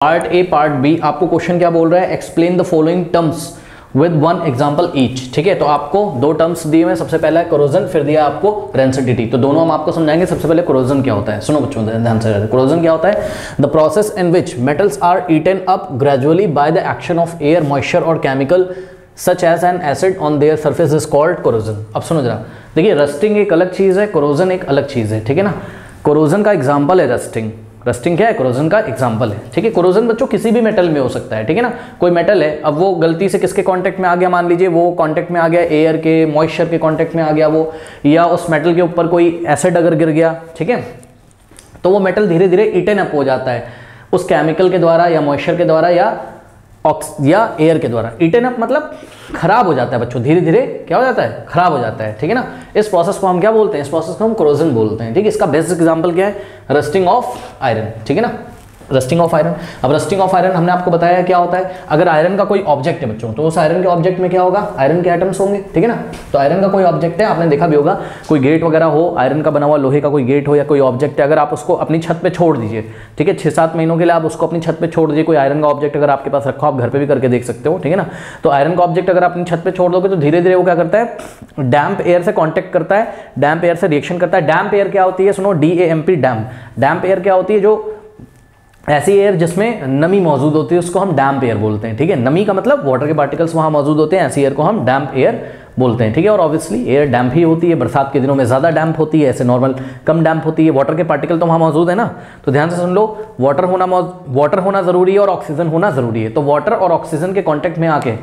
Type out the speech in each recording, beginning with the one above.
Part A part B आपको question क्या बोल रहा है, explain the following terms with one example each. ठीक है, तो आपको दो टर्म्स दिए हुए, सबसे पहला है कोरोजन, फिर दिया आपको रेंसिडिटी। तो दोनों हम आपको समझाएंगे। सबसे पहले कोरोजन क्या होता है, सुनो बच्चों ध्यान से। कोरोजन क्या होता है, the process in which metals are eaten up gradually by the action of air, moisture और chemical such as an acid on their surface is called corrosion. अब सुनो जरा, देखिए रस्टिंग एक अलग चीज है, कोरोजन एक अलग चीज है। ठीक है ना, कोरोजन का एग्जाम्पल है रस्टिंग। रस्टिंग क्या है, कोरोजन का एग्जांपल है। ठीक है, कोरोजन बच्चों किसी भी मेटल में हो सकता है। ठीक है ना, कोई मेटल है, अब वो गलती से किसके कांटेक्ट में आ गया, मान लीजिए वो कांटेक्ट में आ गया एयर के, मॉइस्चर के कांटेक्ट में आ गया वो, या उस मेटल के ऊपर कोई एसिड अगर गिर गया, ठीक है, तो वो मेटल धीरे धीरे ईटन अप हो जाता है उस केमिकल के द्वारा या मॉइस्चर के द्वारा या एयर के द्वारा। ईटन अप मतलब खराब हो जाता है बच्चों, धीरे धीरे क्या हो जाता है, खराब हो जाता है। ठीक है ना, इस प्रोसेस को हम क्या बोलते हैं, इस प्रोसेस को हम कोरोजन बोलते हैं। ठीक है, इसका बेस्ट एग्जांपल क्या है, रस्टिंग ऑफ आयरन। ठीक है ना, रस्टिंग ऑफ आयरन। अब रस्टिंग ऑफ आयरन हमने आपको बताया क्या होता है, अगर आयरन का कोई ऑब्जेक्ट है बच्चों, तो उस आयरन के ऑब्जेक्ट में क्या होगा, आयरन के एटम्स होंगे। ठीक है ना, तो आयरन का कोई ऑब्जेक्ट है, आपने देखा भी होगा, कोई गेट वगैरह हो, आयरन का बना हुआ लोहे का कोई गेट हो या कोई ऑब्जेक्ट है, अगर आप उसको अपनी छत पे छोड़ दीजिए, ठीक है, 6-7 महीनों के लिए आप उसको अपनी छत पे छोड़ दीजिए, कोई आयरन का ऑब्जेक्ट अगर आपके पास रखा हो, आप घर पे भी करके देख सकते हो। ठीक है ना, तो आयरन का ऑब्जेक्ट अगर आप अपनी छत पे छोड़ दोगे तो धीरे धीरे वो क्या करता है, डैम्प एयर से कॉन्टेक्ट करता है, डैम्प एयर से रिएक्शन करता है। डैम्प एयर क्या होती है, सुनो, DAMP डैम्प। डैम्प एयर क्या होती है, जो ऐसी एयर जिसमें नमी मौजूद होती है उसको हम डैम्प एयर बोलते हैं। ठीक है, नमी का मतलब वाटर के पार्टिकल्स वहां मौजूद होते हैं, ऐसी एयर को हम डैम्प एयर बोलते हैं। ठीक है, और ऑब्वियसली एयर डैम्प ही होती है, बरसात के दिनों में ज्यादा डैम्प होती है, ऐसे नॉर्मल कम डैम्प होती है। वाटर के पार्टिकल तो वहां मौजूद है ना, तो ध्यान से सुन लो, वाटर होना जरूरी है और ऑक्सीजन होना जरूरी है। तो वाटर और ऑक्सीजन के कॉन्टेक्ट में आके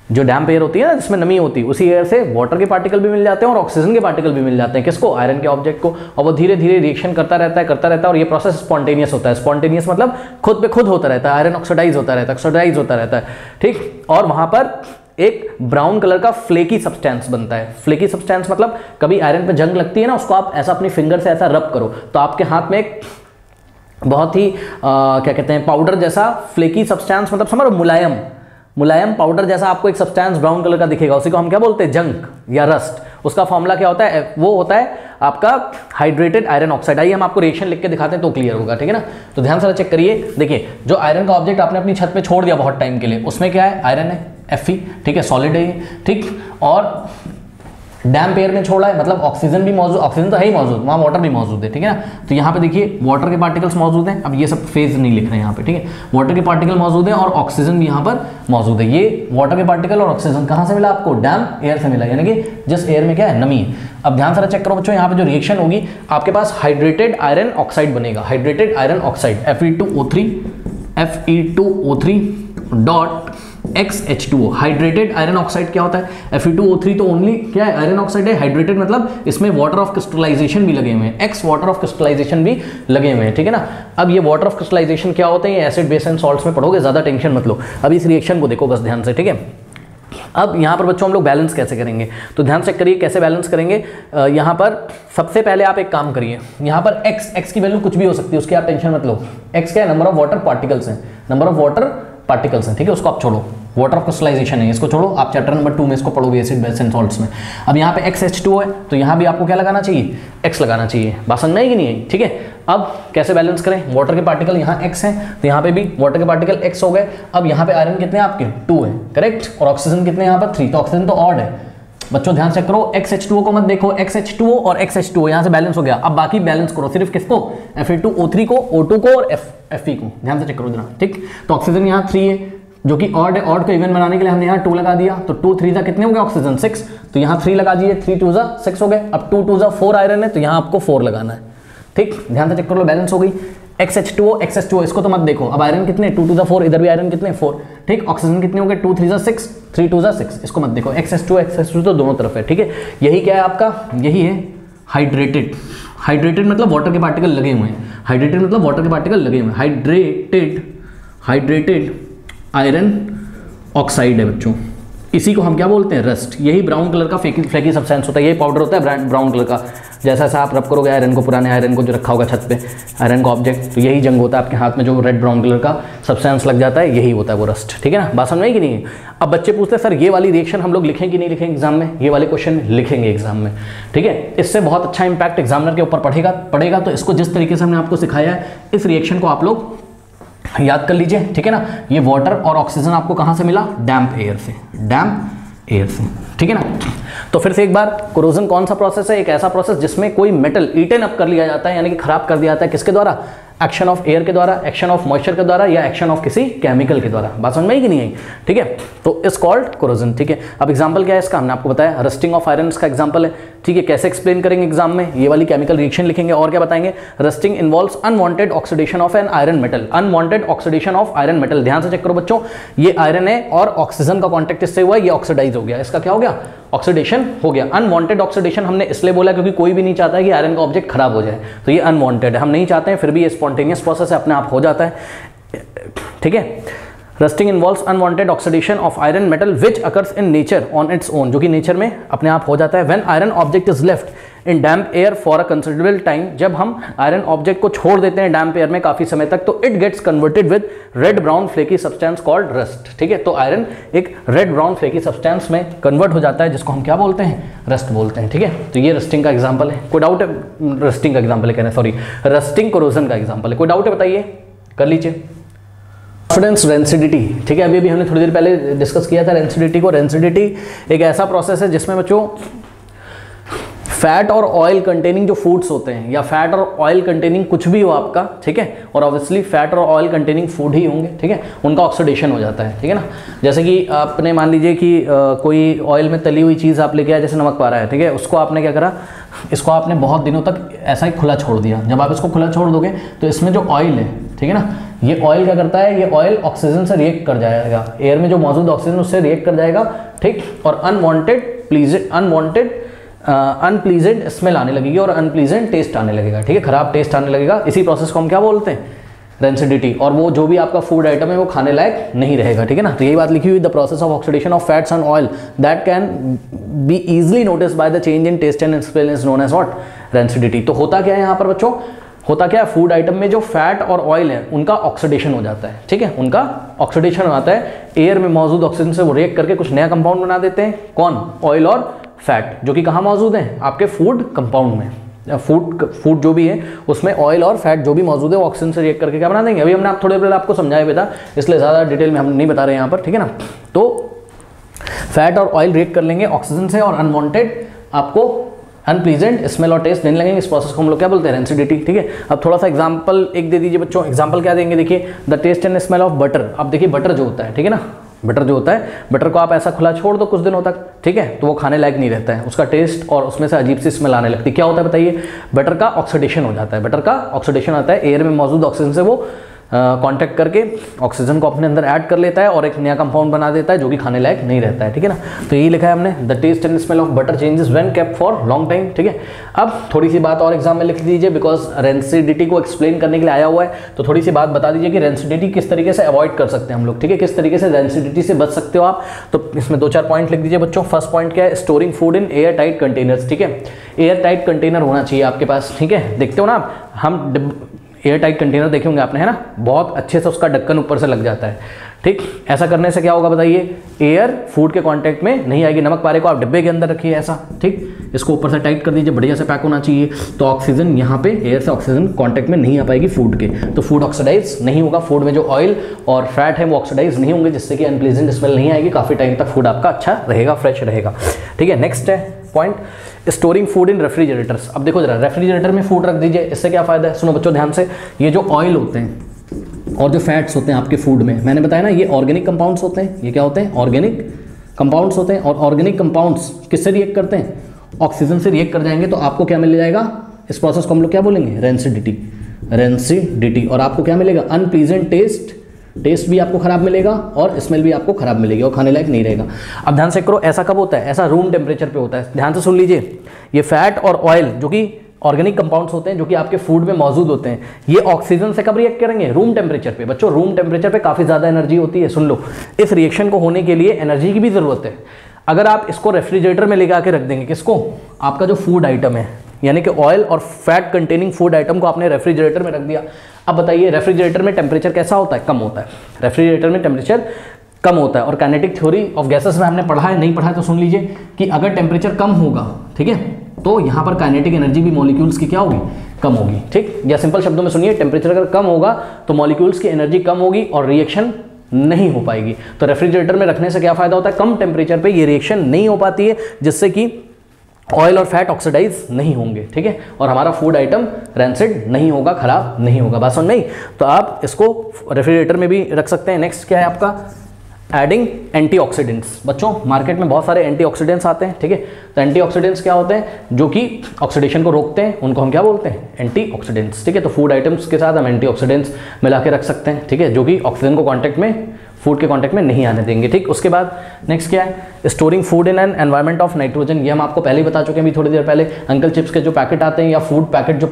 जो डैम्प एयर होती है ना, जिसमें नमी होती है, उसी एयर से वाटर के पार्टिकल भी मिल जाते हैं और ऑक्सीजन के पार्टिकल भी मिल जाते हैं। किसको, आयरन के ऑब्जेक्ट को, और वो धीरे धीरे रिएक्शन करता रहता है और ये प्रोसेस स्पॉन्टेनियस होता है। स्पॉन्टेनियस मतलब खुद पे खुद होता रहता है, आयरन ऑक्सीडाइज होता रहता है। ठीक, और वहां पर एक ब्राउन कलर का फ्लेकी सब्सटेंस बनता है। फ्लेकी सब्सटेंस मतलब कभी आयरन पे जंग लगती है ना, उसको आप ऐसा अपनी फिंगर से ऐसा रब करो तो आपके हाथ में एक बहुत ही क्या कहते हैं, पाउडर जैसा फ्लेकी सब्सटेंस, मतलब समझो मुलायम पाउडर जैसा आपको एक सब्सटेंस ब्राउन कलर का दिखेगा, उसी को हम क्या बोलते हैं, जंक या रस्ट। उसका फॉर्मूला क्या होता है, वो होता है आपका हाइड्रेटेड आयरन ऑक्साइड। आइए हम आपको रिएक्शन लिख के दिखाते हैं तो क्लियर होगा। ठीक है ना, तो ध्यान से चेक करिए। देखिए, जो आयरन का ऑब्जेक्ट आपने अपनी छत पे छोड़ दिया बहुत टाइम के लिए, उसमें क्या है, आयरन है, Fe। ठीक है, सॉलिड है ये। ठीक, और डैम्प एयर में छोड़ा है, मतलब ऑक्सीजन भी मौजूद, ऑक्सीजन तो है ही मौजूद, वहाँ वाटर भी मौजूद है। ठीक है ना, तो यहाँ पे देखिए वाटर के पार्टिकल्स मौजूद हैं। अब ये सब फेज नहीं लिख रहे हैं यहाँ पे, ठीक है, वाटर के पार्टिकल मौजूद है और ऑक्सीजन भी यहाँ पर मौजूद है। ये वाटर के पार्टिकल और ऑक्सीजन कहाँ से मिला आपको, डैम्प एयर से मिला, यानी कि जिस एयर में क्या है, नमी है। अब ध्यान से चेक करो बच्चों, यहाँ पे जो रिएक्शन होगी, आपके पास हाइड्रेटेड आयरन ऑक्साइड बनेगा। Hydrated iron oxide Fe2O3 dot XH2O। Hydrated iron oxide क्या होता है, Fe2O3 तो ओनली क्या है, आयरन ऑक्साइड है। हाइड्रेटेड मतलब इसमें वाटर ऑफ क्रिस्टलाइजेशन भी लगे हुए हैं, X वाटर ऑफ क्रिस्टलाइजेशन भी लगे हुए हैं। ठीक है ना, अब ये वाटर ऑफ क्रिस्टलाइजेशन क्या होते हैं, एसिड बेस एंड सॉल्ट्स में पढ़ोगे, ज्यादा टेंशन मत लो। अब इस रिएक्शन को देखो बस ध्यान से। ठीक है, अब यहाँ पर बच्चों हम लोग बैलेंस कैसे करेंगे, तो ध्यान से करिए कैसे बैलेंस करेंगे। यहाँ पर सबसे पहले आप एक काम करिए, यहाँ पर x की वैल्यू कुछ भी हो सकती है, उसकी आप टेंशन मत लो। x क्या है, नंबर ऑफ वाटर पार्टिकल्स हैं, नंबर ऑफ वाटर पार्टिकल्स हैं। ठीक है, उसको आप छोड़ो, वाटर ऑफ क्रिस्टलाइजेशन है, इसको छोड़ो, आप चैप्टर नंबर 2 में इसको पढ़ोगे, एसिड बेस एंड सॉल्ट्स में। अब यहाँ पे XH2O है, तो यहाँ भी आपको क्या लगाना चाहिए, x लगाना चाहिए। बात समझ में आई कि नहीं है। ठीक है, अब कैसे बैलेंस करें, वाटर के पार्टिकल यहाँ x हैं, तो यहाँ पे भी वाटर के पार्टिकल x हो गए। अब यहाँ पे आयरन कितने हैं आपके, 2 है, करेक्ट, और ऑक्सीजन कितने यहाँ पर 3, तो ऑक्सीजन तो ऑड है। बच्चों ध्यान से करो, XH2O को मत देखो, XH2O और XH2O यहाँ से बैलेंस हो गया। अब बाकी बैलेंस करो, सिर्फ किसको, Fe2O3 को, O2 को और Fe को, ध्यान से चेक करो जरा। ठीक, तो ऑक्सीजन यहाँ 3 है जो कि ऑड है, ऑड को इवन बनाने के लिए हमने यहाँ 2 लगा दिया, तो 2 3 कितने हो गए ऑक्सीजन, 6, तो यहाँ 3 लगा दीजिए, 3 2 6 हो गए। अब 2 2 4 आयरन है, तो यहाँ आपको 4 लगाना है। ठीक, ध्यान से चेक कर लो, बैलेंस हो गई। XH2O इसको तो मत देखो, अब आयरन कितने, 2 2 4, इधर भी आयरन कितने, 4। ठीक, ऑक्सीजन कितने हो गए, 2 3 6, 3 2 6, इसको मत देखो। XH2 तो दोनों तरफ है। ठीक है, यही क्या है आपका, यही है हाइड्रेटेड। हाइड्रेटेड मतलब वाटर के पार्टिकल लगे हुए हैं, हाइड्रेटेड मतलब वाटर के पार्टिकल लगे हुए हैं। हाइड्रेटेड आयरन ऑक्साइड है बच्चों, इसी को हम क्या बोलते हैं, रस्ट। यही ब्राउन कलर का फ्लेकी सब्सटेंस होता है, यही पाउडर होता है ब्राउन कलर का। जैसा जैसा आप रब करोगे आयरन को, पुराने आयरन को जो रखा होगा छत पे, आयरन का ऑब्जेक्ट, तो यही जंग होता है आपके हाथ में, जो रेड ब्राउन कलर का सब्सटेंस लग जाता है, यही होता है वो रस्ट। ठीक है ना, बात समझ में आई कि नहीं। अब बच्चे पूछते हैं सर ये वाली रिएक्शन हम लोग लिखें कि नहीं लिखेंगे एग्जाम में, ये वाले क्वेश्चन लिखेंगे एग्जाम में। ठीक है, इससे बहुत अच्छा इंपैक्ट एग्जामिनर के ऊपर पड़ेगा। तो इसको जिस तरीके से हमने आपको सिखाया है, इस रिएक्शन को आप लोग याद कर लीजिए, ठीक है ना। ये वाटर और ऑक्सीजन आपको कहाँ से मिला, डैम्प एयर से, डैम्प एयर से, ठीक है ना। तो फिर से एक बार, कोरोजन कौन सा प्रोसेस है, एक ऐसा प्रोसेस जिसमें कोई मेटल ईटन अप कर लिया जाता है, यानी कि खराब कर दिया जाता है, किसके द्वारा, एक्शन ऑफ एयर के द्वारा, एक्शन ऑफ मॉइस्चर के द्वारा, या एक्शन ऑफ किसी केमिकल के द्वारा। बात समझ में आई कि नहीं आई, ठीक है। तो इज कॉल्ड कोरोजन, ठीक है। अब एग्जांपल क्या है इसका, हमने आपको बताया रस्टिंग ऑफ आयरन इसका एग्जांपल है, ठीक है। कैसे एक्सप्लेन करेंगे एग्जाम में, ये वाली केमिकल रिएक्शन लिखेंगे और क्या बताएंगे, rusting involves unwanted oxidation of an iron metal, unwanted oxidation of iron metal. ध्यान से चेक करो बच्चों, ये आयरन है और ऑक्सीजन का कॉन्टेक्ट इससे हुआ, ये ऑक्सीडाइज हो गया, इसका क्या हो गया, ऑक्सीडेशन हो गया। अनवांटेड ऑक्सीडेशन हमने इसलिए बोला क्योंकि कोई भी नहीं चाहता है कि आयरन का ऑब्जेक्ट खराब हो जाए, तो ये अनवांटेड है, हम नहीं चाहते हैं, फिर भी ये स्पॉन्टेनियस प्रोसेस है, अपने आप हो जाता है, ठीक है। Rusting involves unwanted oxidation of iron metal which occurs in nature on its own, जो कि नेचर में अपने आप हो जाता है। When iron object is left in damp air for a considerable time, जब हम आयरन ऑब्जेक्ट को छोड़ देते हैं डैम्प एयर में काफी समय तक, तो it gets converted with red brown flaky substance called rust, ठीक है। तो आयरन एक रेड ब्राउन फ्लेकी सब्सटेंस में कन्वर्ट हो जाता है, जिसको हम क्या बोलते हैं, रस्ट बोलते हैं, ठीक है। तो ये रस्टिंग का एग्जाम्पल है, कोई डाउट है, रस्टिंग का एग्जाम्पल है, कहना सॉरी, रस्टिंग कोरोजन का एग्जाम्पल है, कोई डाउट है बताइए, कर लीजिए। कॉन्फिडेंस रेंसिडिटी, ठीक है, अभी हमने थोड़ी देर पहले डिस्कस किया था रेंसिडिटी को। रेंसिडिटी एक ऐसा प्रोसेस है जिसमें बच्चों फैट और ऑयल कंटेनिंग जो फूड्स होते हैं, या फैट और ऑयल कंटेनिंग कुछ भी हो आपका, ठीक है, और ऑब्वियसली फैट और ऑयल कंटेनिंग फूड ही होंगे, ठीक है, उनका ऑक्सीडेशन हो जाता है, ठीक है ना। जैसे कि आपने मान लीजिए कि कोई ऑयल में तली हुई चीज़ आप लेके आए, जैसे नमक पारा है, ठीक है, उसको आपने क्या करा, इसको आपने बहुत दिनों तक ऐसा ही खुला छोड़ दिया। जब आप इसको खुला छोड़ दोगे तो इसमें जो ऑयल है, ठीक है ना, ये ऑयल क्या करता है, ये ऑयल ऑक्सीजन से रिएक्ट कर जाएगा, एयर में जो मौजूद ऑक्सीजन उससे रिएक्ट कर जाएगा, ठीक, और अनप्लीजेंट स्मेल आने लगेगी और अनप्लीजेंट टेस्ट आने लगेगा, ठीक है, खराब टेस्ट आने लगेगा। इसी प्रोसेस को हम क्या बोलते हैं, रेंसिडिटी। और वो जो भी आपका फूड आइटम है वो खाने लायक नहीं रहेगा, ठीक है ना। तो यही बात लिखी हुई, the process of oxidation of fats and oil that can be easily notice by the change in taste and smell is known as what, rancidity. तो होता क्या है यहाँ पर बच्चों, होता क्या है, फूड आइटम में जो फैट और ऑयल है उनका ऑक्सीडेशन हो जाता है, ठीक है, उनका ऑक्सीडेशन हो जाता है, एयर में मौजूद ऑक्सीजन से वो रिएक्ट करके कुछ नया कंपाउंड बना देते हैं, कौन, ऑयल और फैट, जो कि कहाँ मौजूद हैं, आपके फूड कंपाउंड में। फूड जो भी है उसमें ऑयल और फैट जो भी मौजूद है वो ऑक्सीजन से रिएक्ट करके क्या बना देंगे। अभी हमने आप थोड़े पहले आपको समझाया भी था, इसलिए ज़्यादा डिटेल में हम नहीं बता रहे हैं यहाँ पर, ठीक है ना। तो फैट और ऑयल रिएक्ट कर लेंगे ऑक्सीजन से और अनवांटेड आपको अनप्लीजेंट स्मेल और टेस्ट देने लगेंगे। इस प्रोसेस को हम लोग क्या बोलते हैं, रेंसिडिटी, ठीक है। अब थोड़ा सा एग्जांपल एक दे दीजिए बच्चों, एग्जांपल क्या देंगे, देखिए, the taste and smell of butter. अब देखिए बटर जो होता है, ठीक है ना, बटर जो होता है, बटर को आप ऐसा खुला छोड़ दो कुछ दिनों तक, ठीक है, तो वो खाने लायक नहीं रहता है, उसका टेस्ट और उसमें से अजीब सी स्मेल आने लगती है। क्या होता है बताइए, बटर का ऑक्सीडेशन हो जाता है, बटर का ऑक्सीडेशन आता है, एयर में मौजूद ऑक्सीजन से वो कांटेक्ट करके ऑक्सीजन को अपने अंदर ऐड कर लेता है और एक नया कंपाउंड बना देता है जो कि खाने लायक नहीं रहता है, ठीक है ना। तो यही लिखा है हमने, the taste and smell of butter changes when kept for long time, ठीक है। अब थोड़ी सी बात और एग्जाम में लिख दीजिए, बिकॉज रेंसिडिटी को एक्सप्लेन करने के लिए आया हुआ है, तो थोड़ी सी बात बता दीजिए कि रेंसिडिटी किस तरीके से अवॉइड कर सकते हैं हम लोग, ठीक है, किस तरीके से रेंसिडिटी से बच सकते हो आप। तो इसमें 2-4 पॉइंट लिख दीजिए बच्चों। फर्स्ट पॉइंट क्या है, storing food in air tight containers, ठीक है, एयर टाइट कंटेनर होना चाहिए आपके पास, ठीक है। देखते हो ना आप, हम एयर टाइट कंटेनर देखे होंगे आपने, है ना, बहुत अच्छे से उसका ढक्कन ऊपर से लग जाता है, ठीक। ऐसा करने से क्या होगा बताइए, एयर फूड के कांटेक्ट में नहीं आएगी। नमक पारे को आप डिब्बे के अंदर रखिए ऐसा, ठीक, इसको ऊपर से टाइट कर दीजिए, बढ़िया से पैक होना चाहिए, तो ऑक्सीजन यहाँ पे एयर से ऑक्सीजन कांटेक्ट में नहीं आ पाएगी फूड के, तो फूड ऑक्सीडाइज नहीं होगा, फूड में जो ऑयल और फैट है वो ऑक्सीडाइज नहीं होंगे, जिससे कि अनप्लीजेंट स्मेल नहीं आएगी, काफी टाइम तक फूड आपका अच्छा रहेगा, फ्रेश रहेगा, ठीक है। नेक्स्ट है point, storing food in refrigerators. अब देखो जरा, रेफ्रिजरेटर में फूड रख दीजिए, इससे क्या फायदा है, सुनो बच्चों ध्यान से, ये जो ऑयल होते हैं और जो फैट्स होते हैं आपके फूड में, मैंने बताया ना, ये ऑर्गेनिक कंपाउंड्स होते हैं, ये क्या होते हैं, ऑर्गेनिक कंपाउंड्स होते हैं, और ऑर्गेनिक कंपाउंड्स किससे रिएक्ट करते हैं, ऑक्सीजन से रिएक्ट कर जाएंगे, तो आपको क्या मिल जाएगा, इस प्रोसेस को हम लोग क्या बोलेंगे, रेंसिडिटी, रेंसिडिटी, और आपको क्या मिलेगा, अनप्लीजेंट टेस्ट भी आपको खराब मिलेगा और स्मेल भी आपको खराब मिलेगी और खाने लायक नहीं रहेगा। अब ध्यान से करो, ऐसा कब होता है, ऐसा रूम टेम्परेचर पे होता है। ध्यान से सुन लीजिए, ये फैट और ऑयल जो कि ऑर्गेनिक कंपाउंड्स होते हैं, जो कि आपके फूड में मौजूद होते हैं, ये ऑक्सीजन से कब रिएक्ट करेंगे, रूम टेम्परेचर पे। बच्चों रूम टेम्परेचर पे काफी ज्यादा एनर्जी होती है, सुन लो, इस रिएक्शन को होने के लिए एनर्जी की भी जरूरत है। अगर आप इसको रेफ्रिजरेटर में लेकर के रख देंगे, किसको, आपका जो फूड आइटम है, यानी कि ऑयल और फैट कंटेनिंग फूड आइटम को आपने रेफ्रिजरेटर में रख दिया, अब बताइए रेफ्रिजरेटर में टेम्परेचर कैसा होता है, कम होता है, रेफ्रिजरेटर में टेम्परेचर कम होता है। और काइनेटिक थ्योरी ऑफ गैसेस में हमने पढ़ा है, नहीं पढ़ा है तो सुन लीजिए, कि अगर टेम्परेचर कम होगा, ठीक है, तो यहाँ पर काइनेटिक एनर्जी भी मॉलिक्यूल्स की क्या होगी, कम होगी, ठीक। या सिंपल शब्दों में सुनिए, टेम्परेचर अगर कम होगा तो मॉलिक्यूल्स की एनर्जी कम होगी और रिएक्शन नहीं हो पाएगी। तो रेफ्रिजरेटर में रखने से क्या फायदा होता है, कम टेम्परेचर पे ये रिएक्शन नहीं हो पाती है, जिससे कि ऑयल और फैट ऑक्सीडाइज नहीं होंगे, ठीक है, और हमारा फूड आइटम रैंसिड नहीं होगा, खराब नहीं होगा। बात समझ में आई? तो आप इसको रेफ्रिजरेटर में भी रख सकते हैं। नेक्स्ट क्या है आपका, एडिंग एंटीऑक्सीडेंट्स। बच्चों मार्केट में बहुत सारे एंटीऑक्सीडेंट्स आते हैं, ठीक है। तो एंटीऑक्सीडेंट्स क्या होते हैं, जो कि ऑक्सीडेशन को रोकते हैं, उनको हम क्या बोलते हैं, एंटीऑक्सीडेंट्स, ठीक है। तो फूड आइटम्स के साथ हम एंटीऑक्सीडेंट्स मिला के रख सकते हैं, ठीक है, जो कि ऑक्सीजन को कांटेक्ट में, फूड के कांटेक्ट में नहीं आने देंगे, ठीक। उसके बाद नेक्स्ट क्या है, storing food in an environment of nitrogen. ये हम आपको पहले ही बता चुके हैं, अभी थोड़ी देर पहले। अंकल चिप्स के जो पैकेट आते हैं या फूड पैकेट, जो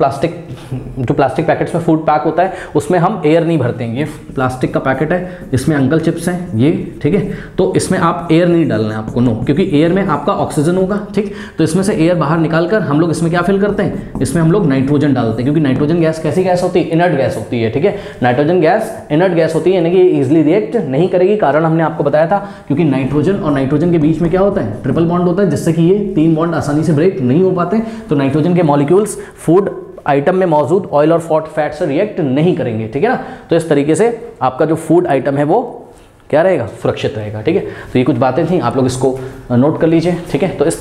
प्लास्टिक पैकेट्स में फूड पैक होता है, उसमें हम एयर नहीं भरते हैं। ये प्लास्टिक का पैकेट है, इसमें अंकल चिप्स हैं ये, ठीक है। तो इसमें आप एयर नहीं डालना है आपको, नो, क्योंकि एयर में आपका ऑक्सीजन होगा, ठीक। तो इसमें से एयर बाहर निकालकर हम लोग इसमें क्या फिल करते हैं, इसमें हम लोग नाइट्रोजन डालते हैं, क्योंकि नाइट्रोजन गैस कैसी गैस होती है, इनर्ट गैस होती है, ठीक है। नाइट्रोजन गैस इनर्ट गैस होती है, यानी कि इजीली रिएक्ट नहीं करेगी। कारण हमने आपको बताया था, क्योंकि नाइट्रोजन और नाइट्रोजन के बीच में क्या होता है, ट्रिपल बॉन्ड होता है, जिससे कि ये 3 बॉन्ड आसानी से ब्रेक नहीं हो पाते। तो नाइट्रोजन के मॉलिक्यूल्स फूड आइटम में मौजूद ऑयल और फैट से रिएक्ट नहीं करेंगे, ठीक है ना। तो इस तरीके से आपका जो फूड आइटम है वो क्या रहेगा, सुरक्षित रहेगा, ठीक है। तो ये कुछ बातें थी, आप लोग इसको नोट कर लीजिए, ठीक है। तो इस